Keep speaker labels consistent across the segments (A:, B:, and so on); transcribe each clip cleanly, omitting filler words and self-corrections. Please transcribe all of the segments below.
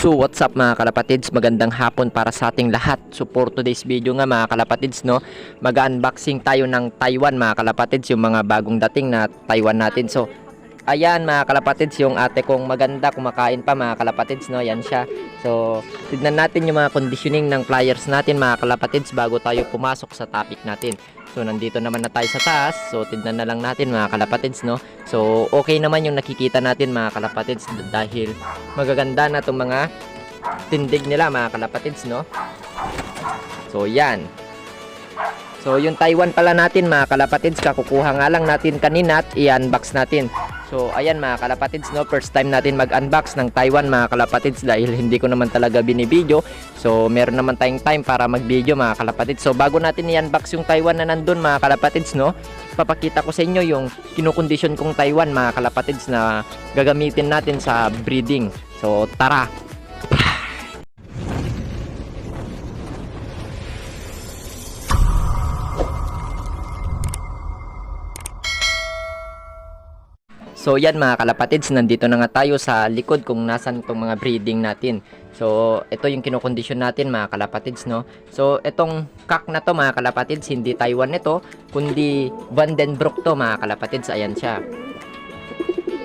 A: So what's up mga kalapatids, magandang hapon para sa ating lahat. So for today's video nga mga kalapatids, no, mag-unboxing tayo ng Taiwan mga kalapatids, yung mga bagong dating na Taiwan natin. So ayan mga kalapatids, yung ate kong maganda kumakain pa mga kalapatids, no, yan siya. So tignan natin yung mga conditioning ng pliers natin mga kalapatids bago tayo pumasok sa topic natin. So nandito naman na tayo sa taas. So tignan na lang natin mga kalapatids, no. So okay naman yung nakikita natin mga kalapatids dahil magaganda na itong mga tindig nila mga kalapatids, no. So yan. So yung Taiwan pala natin mga kalapatids, kakukuha nga lang natin kanina at i-unbox natin. So ayan mga kalapatids, no, first time natin mag-unbox ng Taiwan mga kalapatids dahil hindi ko naman talaga binibideo. So meron naman tayong time para mag-video mga kalapatids. So bago natin i-unbox yung Taiwan na nandun mga kalapatids, no, papakita ko sa inyo yung kinukondisyon kong Taiwan mga kalapatids na gagamitin natin sa breeding. So tara. So yan mga kalapatids, nandito na nga tayo sa likod kung nasan itong mga breeding natin. So ito yung kinokondisyon natin mga kalapatids, no. So itong cock na to mga kalapatids, hindi Taiwan ito, kundi Vandenbroek to mga kalapatids. Ayan siya.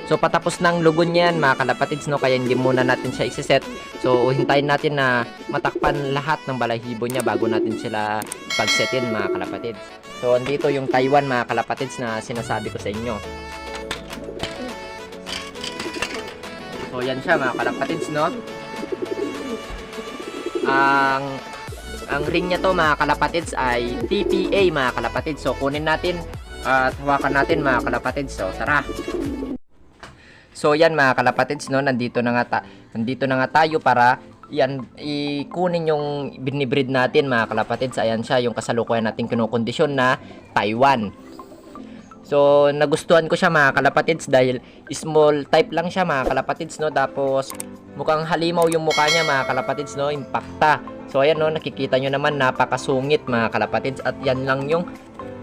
A: So patapos ng lugon yan mga kalapatids, no, kaya hindi muna natin siya isiset. So hintayin natin na matakpan lahat ng balahibo niya bago natin sila pagsetin mga kalapatids. So andito yung Taiwan mga kalapatids na sinasabi ko sa inyo. So yan siya mga kalapatids, no. Ang ring niya to mga kalapatids ay TPA mga kalapatids. So kunin natin at hawakan natin mga kalapatids. So tara. So yan mga kalapatids, no, nandito na nga tayo para yan ikunin yung binibreed natin mga kalapatids. Ayan siya yung kasalukuyan nating kinokondisyon na Taiwan. So nagustuhan ko siya mga kalapatids dahil small type lang siya mga kalapatids, no. Tapos mukhang halimaw yung mukha niya mga kalapatids, no, impacta. So ayan, no, nakikita nyo naman napakasungit mga kalapatids. At yan lang yung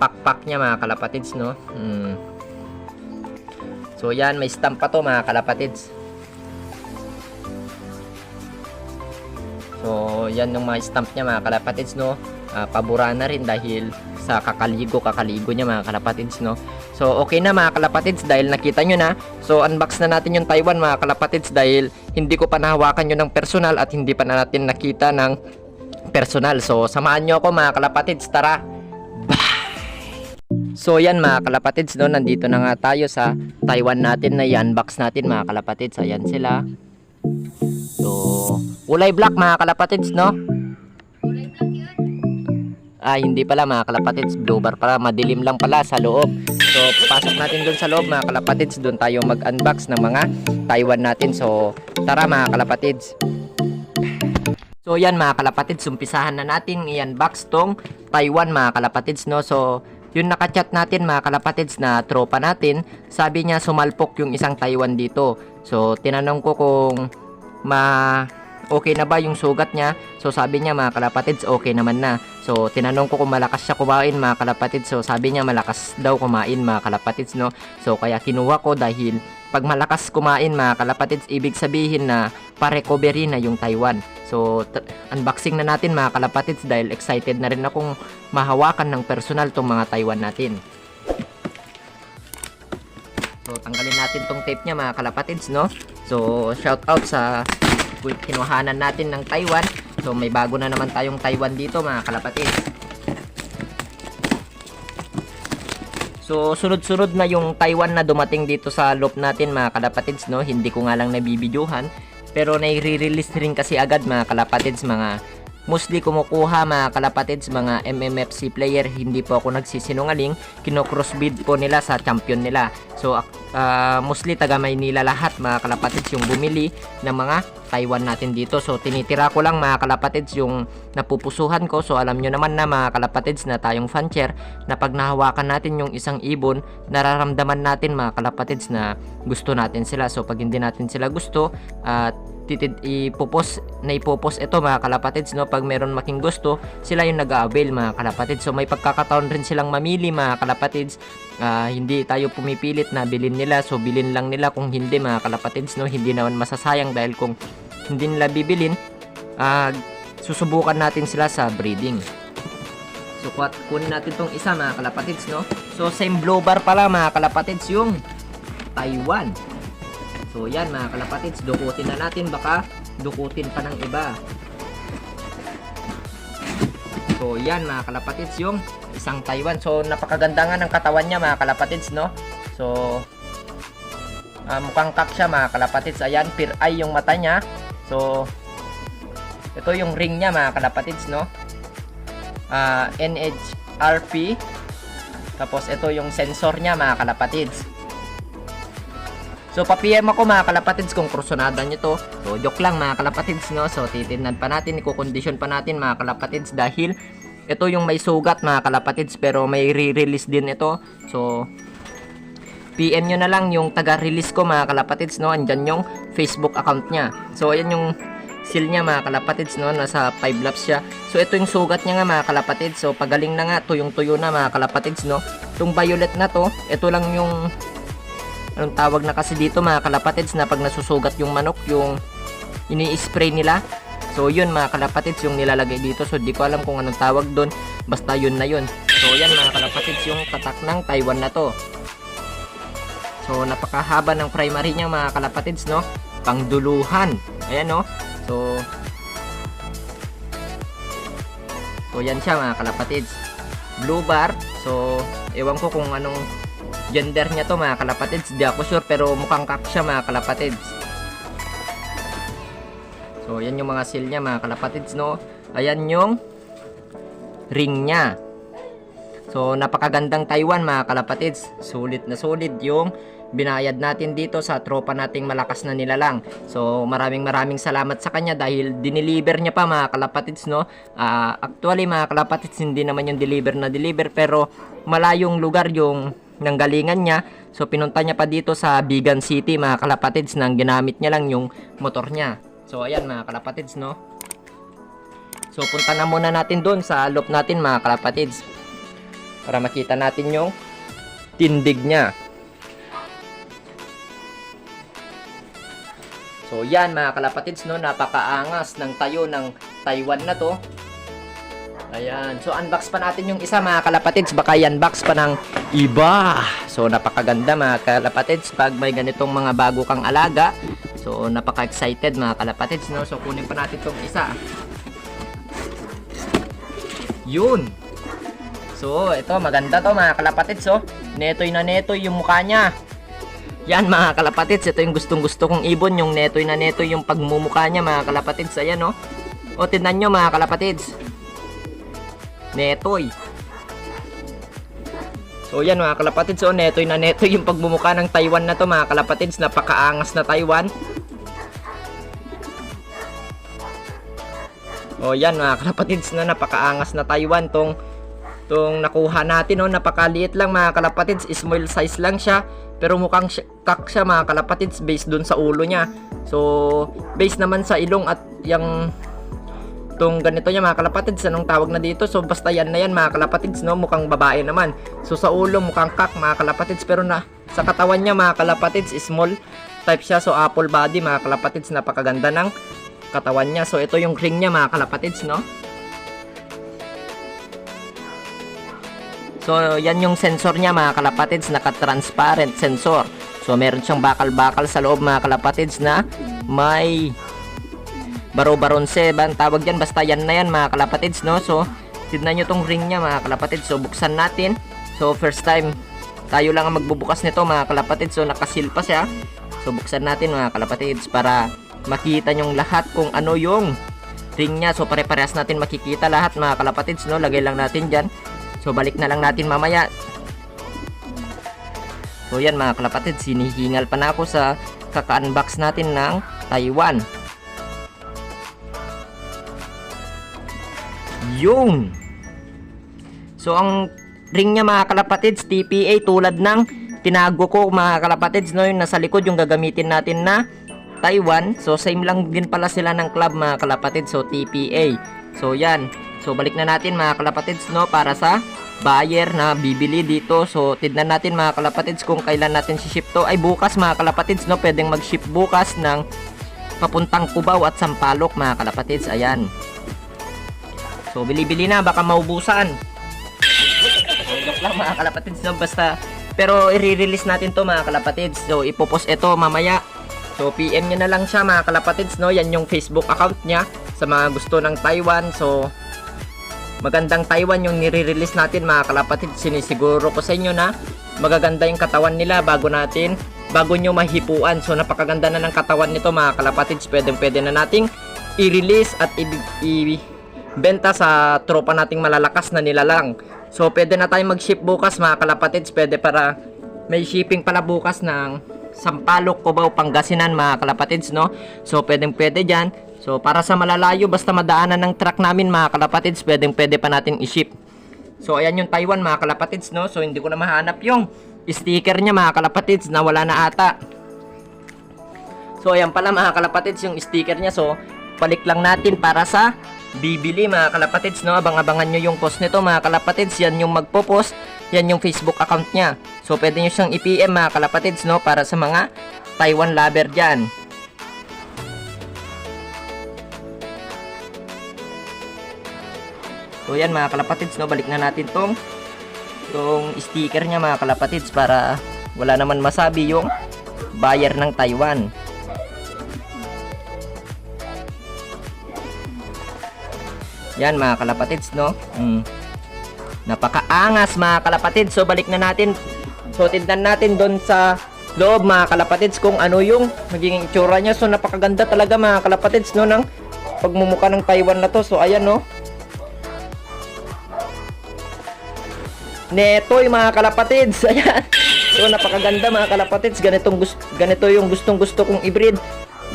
A: pakpak niya mga kalapatids, no. So yan, may stamp pa to mga kalapatids. So yan yung mga stamp niya mga kalapatids, no. Pabura na rin dahil sa kakaligo niya mga kalapatids, no. So okay na mga kalapatids dahil nakita nyo na. So unbox na natin yung Taiwan mga kalapatids dahil hindi ko pa nahawakan yun ng personal at hindi pa na natin nakita ng personal. So samahan nyo ako mga kalapatids, tara. Bye! So yan mga kalapatids, no, nandito na nga tayo sa Taiwan natin na i-unbox natin mga kalapatids. Ayan sila. So kulay black mga kalapatids, no. Hindi pala mga kalapatids, blue bar pala, madilim lang pala sa loob. So pasok natin dun sa loob mga kalapatids, dun tayo mag-unbox ng mga Taiwan natin. So tara mga kalapatids. So yan mga kalapatids, umpisahan na natin i-unbox tong Taiwan mga kalapatids, no. So yung nakachat natin mga kalapatids na tropa natin, sabi niya sumalpok yung isang Taiwan dito. So tinanong ko kung okay na ba yung sugat niya. So sabi niya mga kalapatids, okay naman na. So tinanong ko kung malakas siya kumain mga kalapatids. So sabi niya malakas daw kumain mga kalapatids, no. So kaya kinuha ko dahil pag malakas kumain mga kalapatids, ibig sabihin na pa-recovery na yung Taiwan. So unboxing na natin mga kalapatids dahil excited na rin akong mahawakan ng personal tong mga Taiwan natin. So tanggalin natin tong tape niya mga kalapatids, no. So shout out sa kinuhanan natin ng Taiwan. So may bago na naman tayong Taiwan dito mga kalapatids. So sunod-sunod na yung Taiwan na dumating dito sa loop natin mga kalapatids, no. Hindi ko nga lang nabibidyohan pero nai-release rin kasi agad mga kalapatids. Mga mostly kumukuha mga kalapatids, mga MMFC player. Hindi po ako nagsisinungaling, kino-crossbreed po nila sa champion nila. So mostly taga Maynila lahat mga kalapatids yung bumili ng mga Taiwan natin dito. So tinitira ko lang mga kalapatids yung napupusuhan ko. So alam nyo naman na mga kalapatids na tayong fancher na pag nahawakan natin yung isang ibon, nararamdaman natin mga kalapatids na gusto natin sila. So pag hindi natin sila gusto at ipopos ito mga kalapatids, no, pag meron making gusto, sila yung nag-a-avail mga kalapatids. So may pagkakataon rin silang mamili mga kalapatids. Hindi tayo pumipilit na bilhin nila. So bilhin lang nila kung hindi mga kalapatids, no. Hindi naman masasayang dahil kung hindi nila bibilin, susubukan natin sila sa breeding. So kunin natin tong isa mga kalapatids, no? So same blow bar pala mga kalapatids yung Taiwan. So yan mga kalapatids, dukutin na natin, baka dukutin pa ng iba. So yan mga kalapatids yung isang Taiwan. So napakaganda nga ng katawan niya mga kalapatids, no? So mukhang kak siya mga kalapatids. Ayan, pear eye yung mata niya. So ito yung ring niya mga kalapatids, no? NHRP. Tapos ito yung sensor niya mga kalapatids. So pa-PM ako mga kalapatids kung krusonada nyo to. So joke lang mga kalapatids, no? So titignan pa natin, i-condition pa natin mga kalapatids, dahil ito yung may sugat mga kalapatids, pero may re-release din ito. So PM nyo na lang yung taga-release ko mga kalapatids, no? Andyan yung Facebook account nya. So ayan yung seal nya mga kalapatids, no? Nasa 5 laps siya. So ito yung sugat nya nga mga kalapatids. So pagaling na nga, tuyong-tuyo na mga kalapatids, no? Itong violet na to, ito lang yung anong tawag na kasi dito mga kalapatids, na pag nasusugat yung manok, yung ini-spray nila. So yun mga kalapatids yung nilalagay dito. So di ko alam kung anong tawag doon, basta yun na yun. So yan mga kalapatids yung tatak ng Taiwan na to. So napakahaba ng primary niya mga kalapatids, no? Pangduluhan. Ayan, no? So yan siya mga kalapatids. Blue bar. So ewan ko kung anong gender niya to mga kalapatids, di ako sure, pero mukhang kak siya mga kalapatids. So yan yung mga seal niya mga kalapatids, no? Ayan yung ring niya. So napakagandang Taiwan mga kalapatids. Sulit na sulit yung binayad natin dito sa tropa nating malakas na nilalang. So maraming salamat sa kanya, dahil dineliver niya pa mga kalapatids, no? Actually mga kalapatids, hindi naman yung deliver, pero malayong lugar yung nanggalingan niya. So pinunta niya pa dito sa Bigan City mga kalapatids, nang ginamit niya lang yung motor niya. So ayan mga kalapatids, no? So punta na muna natin doon sa loop natin mga kalapatids, para makita natin yung tindig niya. So yan mga kalapatids, no? Napakaangas ng tayo ng Taiwan na to. Ayan. So unbox pa natin yung isa mga kalapatids, baka i-unbox pa ng iba. So napakaganda mga kalapatids pag may ganitong mga bago kang alaga. So napaka-excited mga kalapatids, no? So kunin pa natin tong isa. Yun. So ito maganda to mga kalapatids, oh. Netoy na netoy yung mukha niya. Yan mga kalapatids, ito yung gustong-gusto kong ibon, yung netoy na netoy yung pagmumukha niya mga kalapatids. Ayan, oh. O tingnan nyo mga kalapatids. Netoy. So yan mga kalapatids, so netoy na netoy yung pagmumukha ng Taiwan na to mga kalapatids. Napakaangas na Taiwan. O yan mga kalapatids, na napakaangas na Taiwan tong nakuha natin, oh. Napakaliit lang mga kalapatids, small size lang siya, pero mukhang kak siya mga kalapatids based dun sa ulo niya. So based naman sa ilong at yung tong ganito niya mga kalapatids, anong tawag na dito? So basta yan na yan mga kalapatids, no? Mukhang babae naman. So sa ulo mukhang kak mga kalapatids, pero na sa katawan niya mga kalapatids small type siya. So apple body mga kalapatids, napakaganda ng katawan niya. So ito yung ring niya mga kalapatids, no? So yan yung sensor niya mga kalapatids, naka-transparent sensor. So meron siyang bakal-bakal sa loob mga kalapatids, na may baro-baronse ba ang tawag yan, basta yan na yan mga kalapatids, no? So tignan nyo tong ring niya mga kalapatids. So buksan natin. So first time tayo lang ang magbubukas nito mga kalapatids. So nakasil pa siya. So buksan natin mga kalapatids para makita nyong lahat kung ano yung ring niya. So pare-parehas natin makikita lahat mga kalapatids, no? Lagay lang natin dyan. So balik na lang natin mamaya. So yan mga kalapatids, hinihingal pa na ako sa kaka-unbox natin ng Taiwan. Yung so ang ring niya mga kalapatids, TPA, tulad ng tinago ko mga kalapatids, no? Yung nasa likod yung gagamitin natin na Taiwan. So same lang din pala sila ng club mga kalapatids. So TPA. So yan. So balik na natin mga kalapatids, no? Para sa buyer na bibili dito. So tignan natin mga kalapatids kung kailan natin si-ship to. Ay bukas mga kalapatids, no? Pwedeng mag-ship bukas ng papuntang Cubao at Sampaloc mga kalapatids. Ayan. So bili-bili na, baka maubusan. So, joke lang mga kalapatids, no? Basta, pero i-release natin to mga kalapatids. So ipopost ito mamaya. So PM nyo na lang siya mga kalapatids, no? Yan yung Facebook account niya sa mga gusto ng Taiwan. So magandang Taiwan yung nire-release natin mga kalapatids. Sinisiguro ko sa inyo na magaganda yung katawan nila bago nyo mahipuan. So napakaganda na ng katawan nito mga kalapatids. Pwede na nating i-release at i-benta sa tropa nating malalakas na nilalang. So pwede na tayong mag-ship bukas mga kalapatids. Pwede para may shipping pala bukas ng Sampaloc, Cubao, Pangasinan mga kalapatids, no? So pwede dyan. So para sa malalayo, basta madaanan ng truck namin mga kalapatids, pwede pa natin i-ship. So ayan yung Taiwan mga kalapatids, no? So hindi ko na mahanap yung sticker niya mga kalapatids, na wala na ata. So ayan pala mga kalapatids yung sticker niya. So balik lang natin para sa bibili mga kalapatids, no? Abang-abangan nyo yung post nito mga kalapatids. Yan yung magpo-post, yan yung Facebook account niya. So pwede nyo siyang i-PM mga kalapatids, no? Para sa mga Taiwan lover dyan. So yan mga kalapatids, no? Balik na natin tong sticker niya mga kalapatids para wala naman masabi yung buyer ng Taiwan. Yan mga kalapatids, no? Napakaangas mga kalapatids. So balik na natin. So tignan natin doon sa loob mga kalapatids kung ano yung magiging itsura niya. So napakaganda talaga mga kalapatids, no, ng pagmumuka ng Taiwan na to. So ayan, no? Netoy mga kalapatids. Ayan. So napakaganda mga kalapatids. Ganito yung gustong-gusto kong i-breed.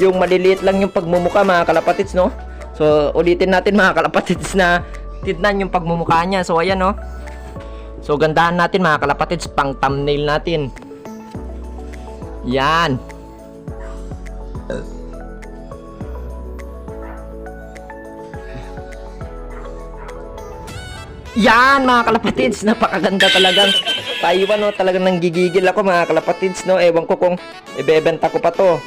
A: Yung maliliit lang yung pagmumuka mga kalapatids, no? So ulitin natin mga kalapatids na tignan yung pagmumuka niya. So ayan, no? So gandahan natin mga kalapatids, pang thumbnail natin. Yan. Yan mga kalapatids, napakaganda talagang Taiwan, no? Talagang nanggigigil ako mga kalapatids, no? Ewan ko kung ibebenta ko pa to.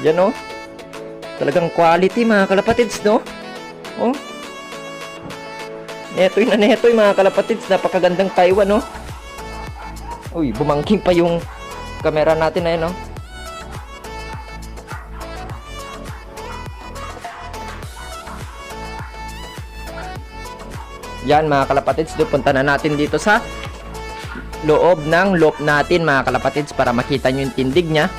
A: Yan, no? Talagang quality mga kalapatids, no? Oh. Netoy mga kalapatids, napakagandang Taiwan, no? Uy, bumangking pa yung camera natin na yun, no? Yan mga kalapatids, punta na natin dito sa loob ng loop natin mga kalapatids para makita nyo yung tindig nya.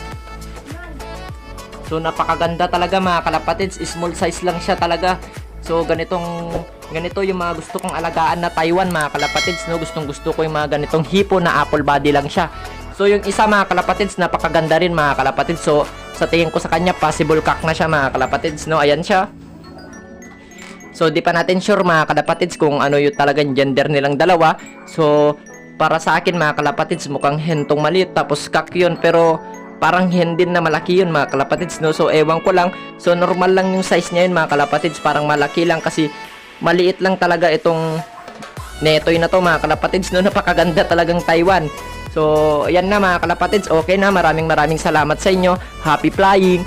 A: So napakaganda talaga mga kalapatids, small size lang siya talaga. So ganito yung mga gusto kong alagaan na Taiwan mga kalapatids, no? Gusto ko yung mga ganitong hipo na apple body lang siya. So yung isa mga kalapatids, napakaganda rin mga kalapatids. So sa tingin ko sa kanya, possible cock na siya mga kalapatids, no? Ayan siya. So di pa natin sure mga kalapatids kung ano yung talagang gender nilang dalawa. So para sa akin mga kalapatids, mukhang hentong maliit tapos cock yun, pero parang hen din na malaki yun mga kalapatids, no? So ewan ko lang. So normal lang yung size niya yun mga kalapatids, parang malaki lang kasi maliit lang talaga itong netoy na to mga kalapatids, no? Napakaganda talagang Taiwan. So ayan na mga kalapatids, okay na, maraming salamat sa inyo. Happy flying.